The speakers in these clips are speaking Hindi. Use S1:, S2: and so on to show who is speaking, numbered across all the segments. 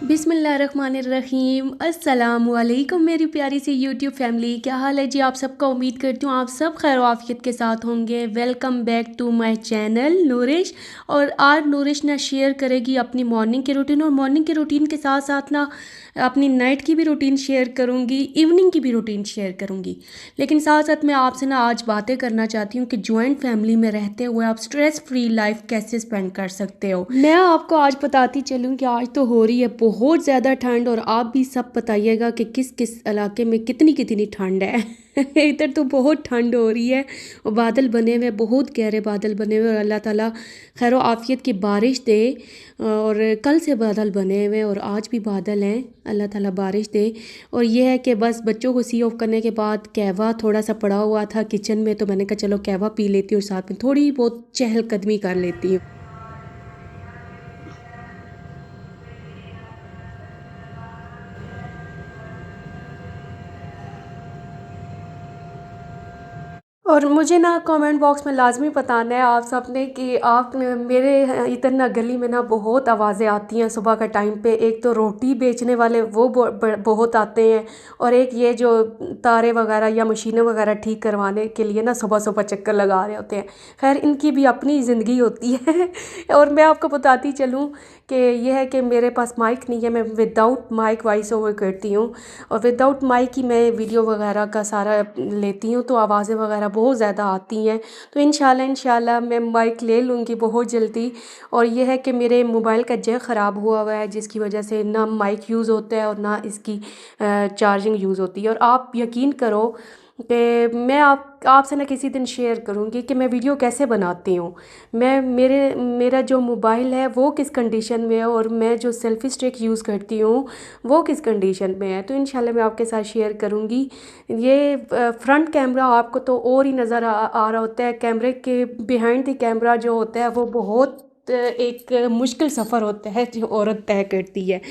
S1: बिस्मिल्लाहिर्रहमानिर्रहीम अस्सलामुअलैकुम मेरी प्यारी सी यूट्यूब फैमिली। क्या हाल है जी आप सबका। उम्मीद करती हूँ आप सब खैर आफियत के साथ होंगे। Welcome back to my channel Nourish. और आज नूरिश ना शेयर करेगी अपनी मॉर्निंग की रूटीन, और मॉर्निंग के रूटीन के साथ साथ ना अपनी नाइट की भी रूटीन शेयर करूँगी, इवनिंग की भी रूटीन शेयर करूँगी। लेकिन साथ साथ मैं आपसे ना आज बातें करना चाहती हूँ कि जॉइंट फैमिली में रहते हुए आप स्ट्रेस फ्री लाइफ कैसे स्पेंड कर सकते हो। मैं आपको आज बताती चलूँ कि आज तो हो रही है बहुत ज़्यादा ठंड, और आप भी सब बताइएगा कि किस किस इलाके में कितनी कितनी ठंड है। इधर तो बहुत ठंड हो रही है, और बादल बने हुए, बहुत गहरे बादल बने हुए, और अल्लाह ताला खैर आफियत की बारिश दे। और कल से बादल बने हुए और आज भी बादल हैं, अल्लाह ताला बारिश दे। और ये है कि बस बच्चों को सी ऑफ करने के बाद कहवा थोड़ा सा पड़ा हुआ था किचन में, तो मैंने कहा चलो कहवा पी लेती हूँ और साथ में थोड़ी बहुत चहलकदमी कर लेती हूँ। और मुझे ना कमेंट बॉक्स में लाजमी बताना है आप सब ने कि आप मेरे इधर ना गली में ना बहुत आवाज़ें आती हैं सुबह का टाइम पे। एक तो रोटी बेचने वाले वो बहुत आते हैं, और एक ये जो तारे वगैरह या मशीनें वगैरह ठीक करवाने के लिए ना सुबह सुबह चक्कर लगा रहे होते हैं। खैर इनकी भी अपनी ज़िंदगी होती है। और मैं आपको बताती चलूँ कि यह है कि मेरे पास माइक नहीं है, मैं विदाउट माइक वॉइस ओवर करती हूँ। और विदाउट माइक ही मैं वीडियो वगैरह का सारा लेती हूँ, तो आवाज़ें वगैरह बहुत ज़्यादा आती हैं। तो इंशाल्लाह मैं माइक ले लूँगी बहुत जल्दी। और ये है कि मेरे मोबाइल का जैक ख़राब हुआ हुआ है, जिसकी वजह से ना माइक यूज़ होता है और ना इसकी चार्जिंग यूज़ होती है। और आप यकीन करो कि मैं आपसे ना किसी दिन शेयर करूँगी कि मैं वीडियो कैसे बनाती हूँ। मेरा जो मोबाइल है वो किस कंडीशन में है, और मैं जो सेल्फ़ी स्टिक यूज़ करती हूँ वो किस कंडीशन में है, तो इंशाल्लाह मैं आपके साथ शेयर करूँगी। ये फ्रंट कैमरा आपको तो और ही नज़र आ रहा होता है, कैमरे के बिहाइंड द कैमरा जो होता है वो बहुत एक मुश्किल सफ़र होता है जो औरत तय करती है,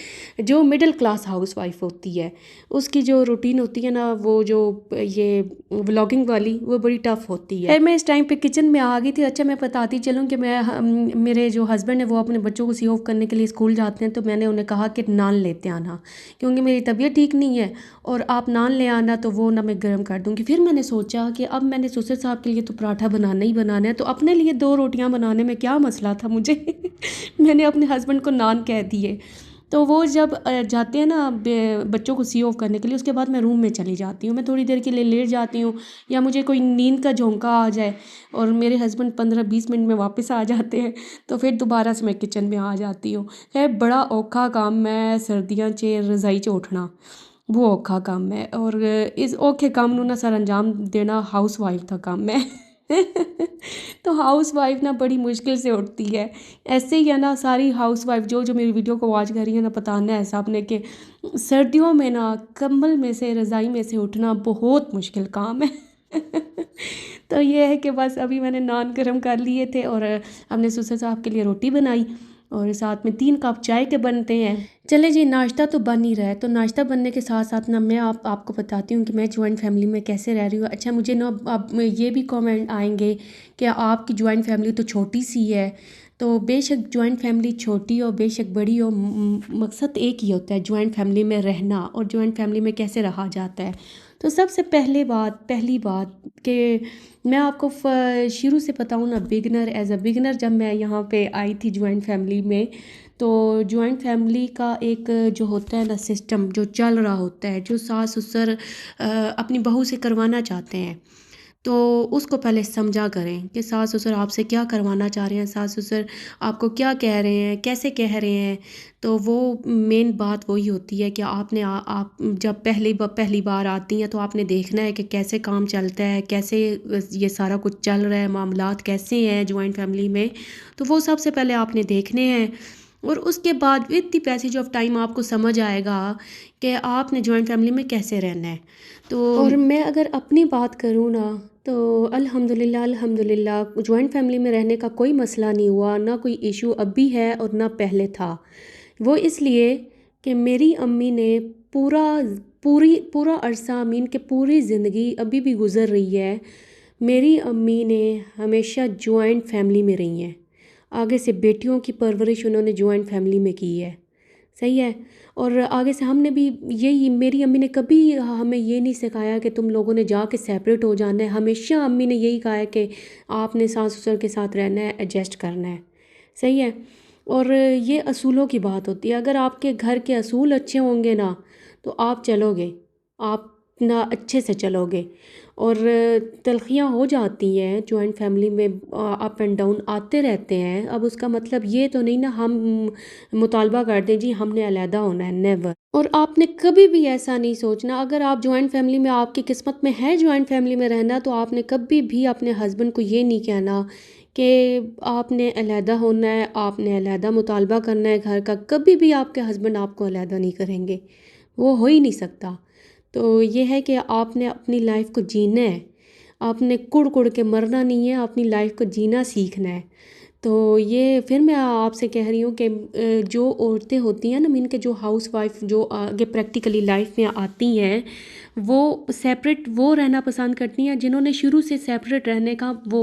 S1: जो मिडिल क्लास हाउस वाइफ होती है। उसकी जो रूटीन होती है ना, वो जो ये व्लॉगिंग वाली, वो बड़ी टफ़ होती है। फिर मैं इस टाइम पे किचन में आ गई थी। अच्छा मैं बताती चलूँ कि मेरे जो हस्बैंड है वो अपने बच्चों को सी ऑफ करने के लिए स्कूल जाते हैं, तो मैंने उन्हें कहा कि नान लेते आना, क्योंकि मेरी तबीयत ठीक नहीं है, और आप नान ले आना तो वो ना मैं गर्म कर दूँगी। फिर मैंने सोचा कि अब मैंने ससुर साहब के लिए तो पराठा बनाना ही बनाना है, तो अपने लिए 2 रोटियां बनाने में क्या मसला था मुझे। मैंने अपने हस्बैंड को नान कह दिए। तो वो जब जाते हैं ना बच्चों को सी ऑफ करने के लिए, उसके बाद मैं रूम में चली जाती हूँ, मैं थोड़ी देर के लिए लेट जाती हूँ, या मुझे कोई नींद का झोंका आ जाए, और मेरे हस्बैंड 15-20 मिनट में वापस आ जाते हैं, तो फिर दोबारा से मैं किचन में आ जाती हूँ। खैर बड़ा औखा काम है सर्दियाँ 'ਚ रज़ाई 'ਚ उठना, वो औखा काम है, और इस औखे काम ਨੂੰ ना सर अंजाम देना हाउस वाइफ का काम है। तो हाउस वाइफ ना बड़ी मुश्किल से उठती है। ऐसे ही है ना सारी हाउस वाइफ जो जो मेरी वीडियो को वॉच कर रही है ना, बताना है सब ने कि सर्दियों में ना कंबल में से, रज़ाई में से उठना बहुत मुश्किल काम है। तो ये है कि बस अभी मैंने नान गरम कर लिए थे, और हमने ससुर साहब के लिए रोटी बनाई, और साथ में 3 कप चाय के बनते हैं। चले जी, नाश्ता तो बन ही रहा है, तो नाश्ता बनने के साथ साथ ना मैं आपको बताती हूँ कि मैं जॉइंट फैमिली में कैसे रह रही हूँ। अच्छा मुझे ना अब ये भी कमेंट आएंगे कि आपकी जॉइंट फैमिली तो छोटी सी है। तो बेशक जॉइंट फैमिली छोटी हो बेशक बड़ी हो, मकसद एक ही होता है जॉइंट फैमिली में रहना, और जॉइंट फैमिली में कैसे रहा जाता है। तो सबसे पहली बात कि मैं आपको शुरू से बताऊँ ना, एज अ बिगनर जब मैं यहाँ पे आई थी जॉइंट फैमिली में, तो जॉइंट फैमिली का एक जो होता है ना सिस्टम जो चल रहा होता है, जो सास ससुर अपनी बहू से करवाना चाहते हैं, तो उसको पहले समझा करें कि सास ससुर आपसे क्या करवाना चाह रहे हैं, सास ससुर आपको क्या कह रहे हैं, कैसे कह रहे हैं। तो वो मेन बात वही होती है कि आप जब पहली बार आती हैं तो आपने देखना है कि कैसे काम चलता है, कैसे ये सारा कुछ चल रहा है, मामलात कैसे हैं जॉइंट फैमिली में। तो वो सबसे पहले आपने देखने हैं, और उसके बाद with the passage of time आपको समझ आएगा कि आपने जॉइंट फैमिली में कैसे रहना है। तो और मैं अगर अपनी बात करूँ ना, तो अल्हम्दुलिल्लाह जॉइंट फैमिली में रहने का कोई मसला नहीं हुआ, ना कोई इशू अभी है और ना पहले था। वो इसलिए कि मेरी अम्मी ने पूरा पूरा अरसा, मीन के पूरी ज़िंदगी अभी भी गुज़र रही है, मेरी अम्मी ने हमेशा जॉइंट फैमिली में रही हैं। आगे से बेटियों की परवरिश उन्होंने जॉइंट फैमिली में की है। सही है। और आगे से हमने भी यही, मेरी अम्मी ने कभी हमें ये नहीं सिखाया कि तुम लोगों ने जाके सेपरेट हो जाना है। हमेशा अम्मी ने यही कहा है कि आपने सास ससुर के साथ रहना है, एडजस्ट करना है। सही है। और ये असूलों की बात होती है। अगर आपके घर के असूल अच्छे होंगे ना तो आप चलोगे, आप ना अच्छे से चलोगे। और तलखियाँ हो जाती हैं जॉइंट फैमिली में, अप एंड डाउन आते रहते हैं। अब उसका मतलब ये तो नहीं ना हम मुतालबा कर दें जी हमने अलहदा होना है, नेवर। और आपने कभी भी ऐसा नहीं सोचना, अगर आप जॉइंट फैमिली में, आपकी किस्मत में है जॉइंट फैमिली में रहना, तो आपने कभी भी अपने हस्बैंड को ये नहीं कहना कि आपने अलहदा होना है, आपने अलहदा मुतालबा करना है घर का। कभी भी आपके हस्बैंड आपको अलहदा नहीं करेंगे, वो हो ही नहीं सकता। तो ये है कि आपने अपनी लाइफ को जीना है, आपने कुड़ कुड़ के मरना नहीं है, अपनी लाइफ को जीना सीखना है। तो ये फिर मैं आपसे कह रही हूँ कि जो औरतें होती हैं ना, मीन के जो हाउस वाइफ जो आगे प्रैक्टिकली लाइफ में आती हैं, वो सेपरेट वो रहना पसंद करती हैं जिन्होंने शुरू से सेपरेट रहने का वो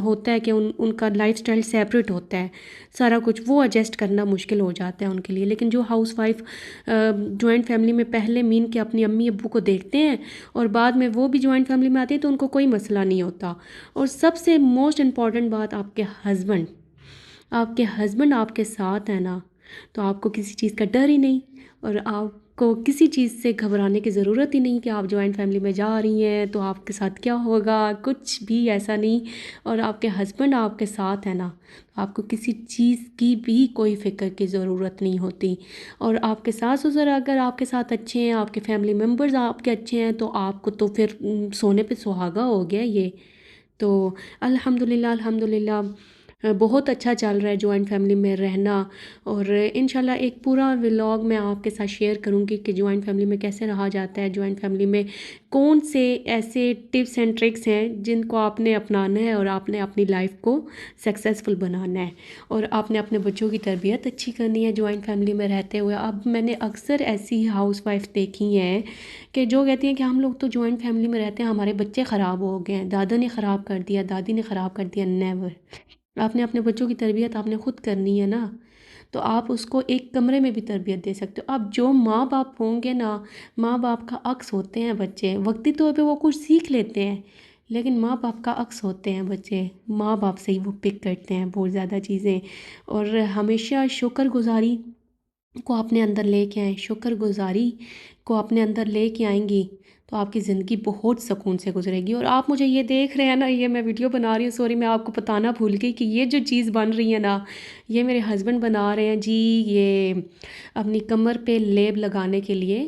S1: होता है कि उनका लाइफस्टाइल सेपरेट होता है, सारा कुछ वो एडजस्ट करना मुश्किल हो जाता है उनके लिए। लेकिन जो हाउस वाइफ जॉइंट फैमिली में पहले मीन के अपनी अम्मी अब्बू को देखते हैं और बाद में वो भी जॉइंट फैमिली में आते हैं, तो उनको कोई मसला नहीं होता। और सबसे मोस्ट इम्पॉर्टेंट बात, आपके हस्बैंड आपके साथ है ना, तो आपको किसी चीज़ का डर ही नहीं, और आपको किसी चीज़ से घबराने की ज़रूरत ही नहीं कि आप जॉइंट फैमिली में जा रही हैं तो आपके साथ क्या होगा, कुछ भी ऐसा नहीं। और आपके हस्बैंड आपके साथ है ना, तो आपको किसी चीज़ की भी कोई फ़िक्र की ज़रूरत नहीं होती। और आपके सास ससुर अगर आपके साथ अच्छे हैं, आपके फैमिली मेम्बर्स आपके अच्छे हैं, तो आपको तो फिर सोने पे सुहागा हो गया ये। तो अल्हम्दुलिल्लाह अल्हम्दुलिल्लाह, बहुत अच्छा चल रहा है जॉइंट फैमिली में रहना। और इंशाल्लाह एक पूरा व्लॉग मैं आपके साथ शेयर करूंगी कि जॉइंट फैमिली में कैसे रहा जाता है, जॉइंट फैमिली में कौन से ऐसे टिप्स एंड ट्रिक्स हैं जिनको आपने अपनाना है और आपने अपनी लाइफ को सक्सेसफुल बनाना है, और आपने अपने बच्चों की तरबियत अच्छी करनी है जॉइंट फैमिली में रहते हुए। अब मैंने अक्सर ऐसी हाउस वाइफ देखी हैं कि जो कहती हैं कि हम लोग तो जॉइंट फैमिली में रहते हैं, हमारे बच्चे ख़राब हो गए हैं, दादा ने ख़राब कर दिया, दादी ने ख़राब कर दिया। नेवर। आपने अपने बच्चों की तरबियत आपने ख़ुद करनी है ना, तो आप उसको एक कमरे में भी तरबियत दे सकते हो। अब जो माँ बाप होंगे ना, माँ बाप का अक्स होते हैं बच्चे, वक्ती तौर पे वो कुछ सीख लेते हैं, लेकिन माँ बाप का अक्स होते हैं बच्चे, माँ बाप से ही वो पिक करते हैं बहुत ज़्यादा चीज़ें। और हमेशा शुक्रगुजारी को अपने अंदर लेके आएँ, शुक्रगुज़ारी को अपने अंदर लेके आएँगी, तो आपकी ज़िंदगी बहुत सुकून से गुजरेगी। और आप मुझे ये देख रहे हैं ना, ये मैं वीडियो बना रही हूँ, सॉरी मैं आपको बताना भूल गई कि ये जो चीज़ बन रही है ना, ये मेरे हस्बैंड बना रहे हैं जी। ये अपनी कमर पे लेप लगाने के लिए,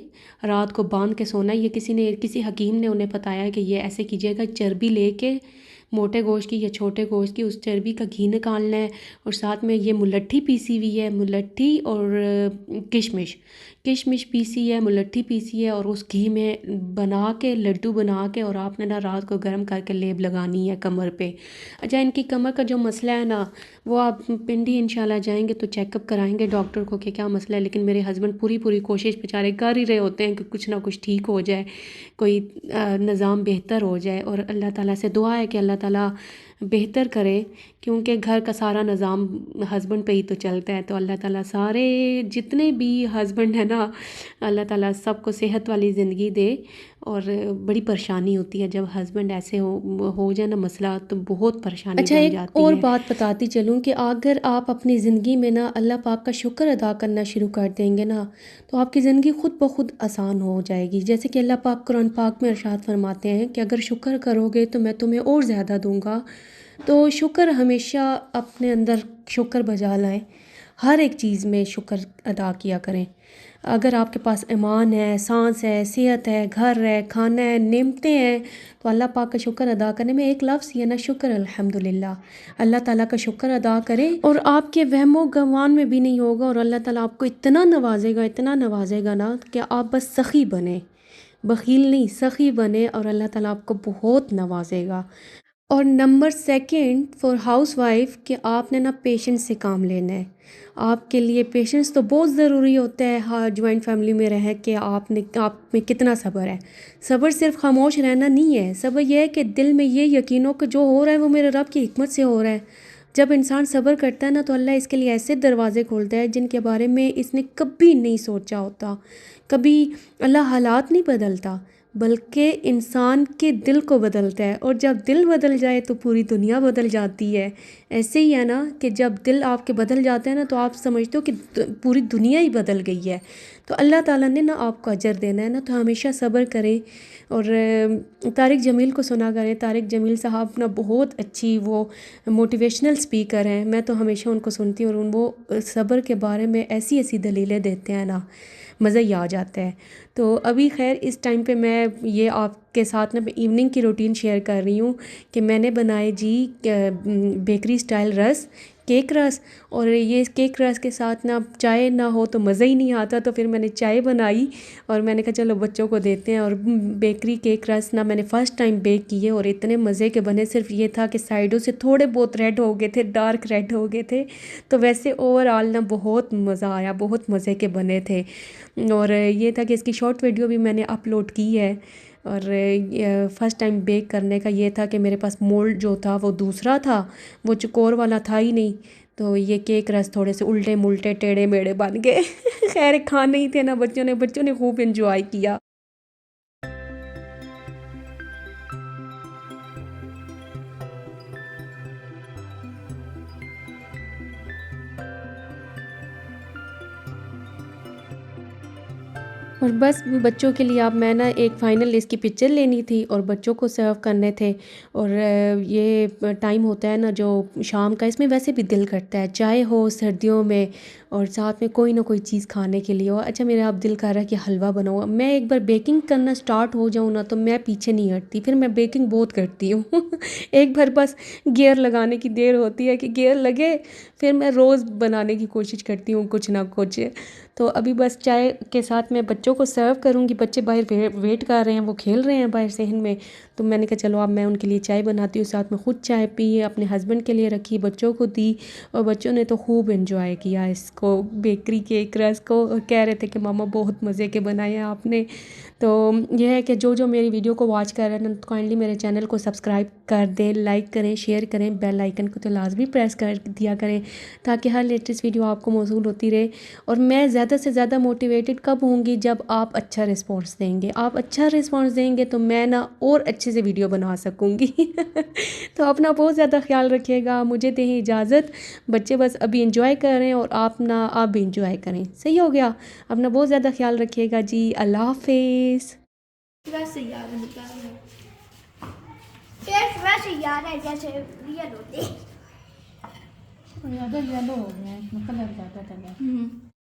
S1: रात को बांध के सोना है। ये किसी हकीम ने उन्हें बताया है कि ये ऐसे कीजिएगा, चर्बी लेके मोटे गोश्त की या छोटे गोश्त की, उस चर्बी का घी निकालना है। और साथ में ये मुलट्ठी पीसी हुई है, मुलट्ठी और किशमिश, किशमिश पीसी है, मुलट्ठी पीसी है, और उस घी में बना के लड्डू बना के, और आपने ना रात को गर्म करके लेप लगानी है कमर पे। अच्छा, इनकी कमर का जो मसला है ना, वो आप पिंडी इंशाल्लाह जाएंगे तो चेकअप कराएंगे डॉक्टर को कि क्या मसला है। लेकिन मेरे हस्बैंड पूरी कोशिश बेचारे कर ही रहे होते हैं कि कुछ ना कुछ ठीक हो जाए, कोई निज़ाम बेहतर हो जाए। और अल्लाह ताला से दुआ है कि अल्लाह ताला बेहतर करे, क्योंकि घर का सारा निज़ाम हस्बैंड पे ही तो चलता है। तो अल्लाह ताला सारे जितने भी हस्बैंड हैं ना, अल्लाह ताला सबको सेहत वाली ज़िंदगी दे। और बड़ी परेशानी होती है जब हस्बैंड ऐसे हो जाए ना मसला, तो बहुत परेशानी
S2: अच्छा,
S1: बन
S2: एक
S1: जाती
S2: और
S1: है।
S2: बात बताती चलूँ कि अगर आप अपनी ज़िंदगी में ना अल्लाह पाक का शुक्र अदा करना शुरू कर देंगे ना, तो आपकी ज़िंदगी ख़ुद ब खुद आसान हो जाएगी। जैसे कि अल्लाह पाक कुरान पाक में इरशाद फरमाते हैं कि अगर शुक्र करोगे तो मैं तुम्हें और ज़्यादा दूँगा। तो शुक्र हमेशा अपने अंदर शुक्र बजा लाएँ, हर एक चीज़ में शुक्र अदा किया करें। अगर आपके पास ईमान है, सांस है, सेहत है, घर है, खाना है, नेमतें हैं, तो अल्लाह पाक का शुक्र अदा करने में एक लफ्ज़ ही है ना, शुक्र, अल्हम्दुलिल्लाह। अल्लाह ताला का शुक्र अदा करें और आपके वहमो गमान में भी नहीं होगा, और अल्लाह ताला आपको इतना नवाजेगा ना कि आप बस सखी बने, बख़ील नहीं सखी बने, और अल्लाह ताला आपको बहुत नवाजेगा। और number second for house wife कि आपने ना पेशेंस से काम लेना है। आपके लिए पेशेंस तो बहुत ज़रूरी होता है। हाँ, जॉइंट फैमिली में रह के आप में कितना सब्र है। सब्र सिर्फ खामोश रहना नहीं है, सब्र यह है कि दिल में ये यकीन हो कि जो हो रहा है वो मेरे रब की हिकमत से हो रहा है। जब इंसान सब्र करता है ना तो अल्लाह इसके लिए ऐसे दरवाज़े खोलता है जिनके बारे में इसने कभी नहीं सोचा होता। कभी अल्लाह हालात नहीं बदलता, बल्कि इंसान के दिल को बदलता है, और जब दिल बदल जाए तो पूरी दुनिया बदल जाती है। ऐसे ही है ना कि जब दिल आपके बदल जाते हैं ना तो आप समझते हो कि पूरी दुनिया ही बदल गई है। तो अल्लाह ताला ने ना आपको अजर देना है ना, तो हमेशा सब्र करें। और तारिक जमील को सुना करें। तारिक जमील साहब ना बहुत अच्छी वो मोटिवेशनल स्पीकर हैं। मैं तो हमेशा उनको सुनती हूँ, और वो सब्र के बारे में ऐसी ऐसी दलीलें देते हैं ना, मज़ा ही आ जाता है। तो अभी खैर इस टाइम पे मैं ये आपके साथ ना इवनिंग की रूटीन शेयर कर रही हूँ कि मैंने बनाए जी बेकरी स्टाइल रस, केक रस। और ये केक रस के साथ ना चाय ना हो तो मज़ा ही नहीं आता, तो फिर मैंने चाय बनाई और मैंने कहा चलो बच्चों को देते हैं। और बेकरी केक रस ना मैंने फ़र्स्ट टाइम बेक किए और इतने मज़े के बने। सिर्फ ये था कि साइडों से थोड़े बहुत रेड हो गए थे, डार्क रेड हो गए थे। तो वैसे ओवरऑल ना बहुत मज़ा आया, बहुत मज़े के बने थे। और ये था कि इसकी शॉर्ट वीडियो भी मैंने अपलोड की है। और फ़र्स्ट टाइम बेक करने का ये था कि मेरे पास मोल्ड जो था वो दूसरा था, वो चौकोर वाला था ही नहीं। तो ये केक रस थोड़े से उल्टे मुल्टे टेढ़े मेढ़े बन गए। खैर खाने ही थे ना, बच्चों ने खूब एंजॉय किया। और बस बच्चों के लिए अब मैं ना एक फ़ाइनल इसकी पिक्चर लेनी थी और बच्चों को सर्व करने थे। और ये टाइम होता है ना जो शाम का, इसमें वैसे भी दिल करता है चाय हो सर्दियों में और साथ में कोई ना कोई चीज़ खाने के लिए हो। अच्छा मेरा अब दिल कर रहा है कि हलवा बनाऊँ। मैं एक बार बेकिंग करना स्टार्ट हो जाऊँ ना तो मैं पीछे नहीं हटती, फिर मैं बेकिंग बहुत करती हूँ। एक बार बस गियर लगाने की देर होती है कि गियर लगे, फिर मैं रोज़ बनाने की कोशिश करती हूँ कुछ ना कुछ। तो अभी बस चाय के साथ मैं बच्चों को सर्व करूँगी। बच्चे बाहर वेट कर रहे हैं, वो खेल रहे हैं बाहर सहन में। तो मैंने कहा चलो अब मैं उनके लिए चाय बनाती हूँ, साथ में ख़ुद चाय पी, अपने हस्बैंड के लिए रखी, बच्चों को दी। और बच्चों ने तो खूब एंजॉय किया इसको, बेकरी केक रस को। कह रहे थे कि मामा बहुत मज़े के बनाए हैं आपने। तो यह है कि जो मेरी वीडियो को वॉच कर रहे हैं तो काइंडली मेरे चैनल को सब्सक्राइब कर दें, लाइक करें, शेयर करें, बेल आइकन को तो लाजमी प्रेस कर दिया करें ताकि हर लेटेस्ट वीडियो आपको मौसूल होती रहे। और मैं ज़्यादा से ज़्यादा मोटिवेटेड कब होंगी जब आप अच्छा रिस्पॉन्स देंगे। आप अच्छा रिस्पॉन्स देंगे तो मैं ना और अच्छे से वीडियो बना सकूँगी। तो अपना बहुत ज़्यादा ख्याल रखिएगा। मुझे दें इजाज़त, बच्चे बस अभी इंजॉय कर रहे हैं और आप भी इंजॉय करें। सही हो गया। अपना बहुत ज़्यादा ख्याल रखिएगा जी। अल्लाह हाफिज़।
S3: वैसे यार निकाल टेस्ट वैसे यार है जैसे रियल होते।
S4: येलो हो गया, इसमें कलर ज़्यादा चला।